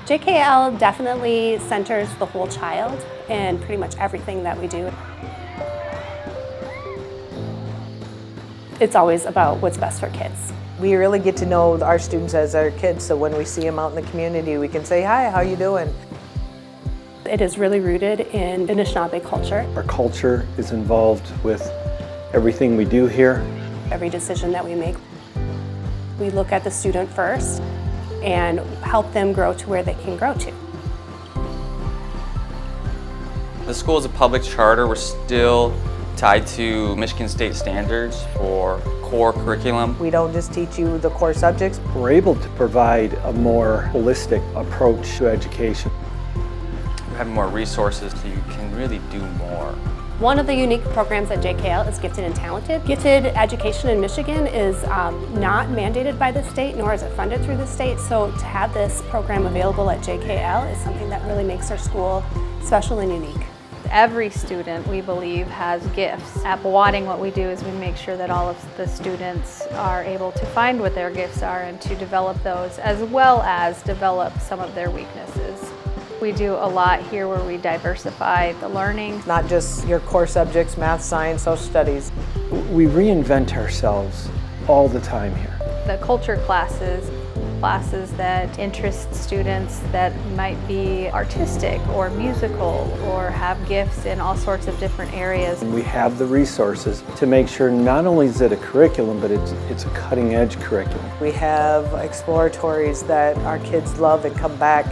JKL definitely centers the whole child in pretty much everything that we do. It's always about what's best for kids. We really get to know our students as our kids, so when we see them out in the community, we can say, "Hi, how you doing?" It is really rooted in Anishinaabe culture. Our culture is involved with everything we do here. Every decision that we make, we look at the student first and help them grow to where they can grow to. The school is a public charter. We're still tied to Michigan State standards for core curriculum. We don't just teach you the core subjects. We're able to provide a more holistic approach to education. We have more resources so you can really do more. One of the unique programs at JKL is Gifted and Talented. Gifted education in Michigan is not mandated by the state, nor is it funded through the state, so to have this program available at JKL is something that really makes our school special and unique. Every student, we believe, has gifts. At Bahweting, what we do is we make sure that all of the students are able to find what their gifts are and to develop those, as well as develop some of their weaknesses. We do a lot here where we diversify the learning. Not just your core subjects, math, science, social studies. We reinvent ourselves all the time here. The culture classes that interest students that might be artistic or musical or have gifts in all sorts of different areas. And we have the resources to make sure not only is it a curriculum, but it's a cutting edge curriculum. We have exploratories that our kids love and come back.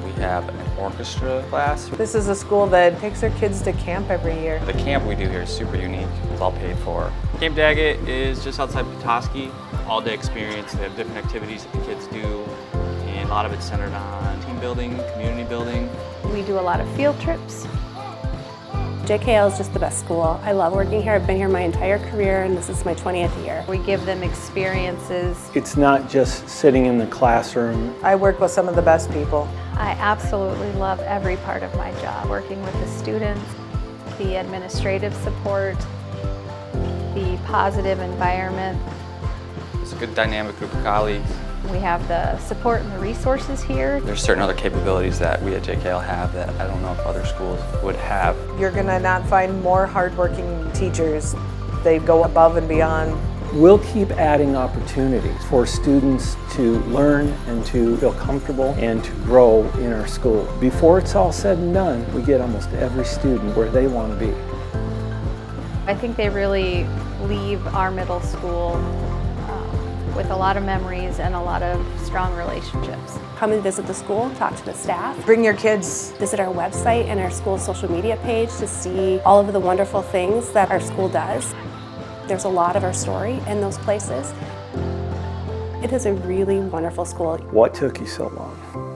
We have an orchestra class. This is a school that takes their kids to camp every year. The camp we do here is super unique. It's all paid for. Camp Daggett is just outside Petoskey. All-day experience. They have different activities that the kids do, and a lot of it's centered on team building, community building. We do a lot of field trips. JKL is just the best school. I love working here. I've been here my entire career, and this is my 20th year. We give them experiences. It's not just sitting in the classroom. I work with some of the best people. I absolutely love every part of my job, working with the students, the administrative support, the positive environment. It's a good dynamic group of colleagues. We have the support and the resources here. There's certain other capabilities that we at JKL have that I don't know if other schools would have. You're gonna not find more hardworking teachers. They go above and beyond. We'll keep adding opportunities for students to learn and to feel comfortable and to grow in our school. Before it's all said and done, we get almost every student where they want to be. I think they really leave our middle school with a lot of memories and a lot of strong relationships. Come and visit the school, talk to the staff. Bring your kids. Visit our website and our school social media page to see all of the wonderful things that our school does. There's a lot of our story in those places. It is a really wonderful school. What took you so long?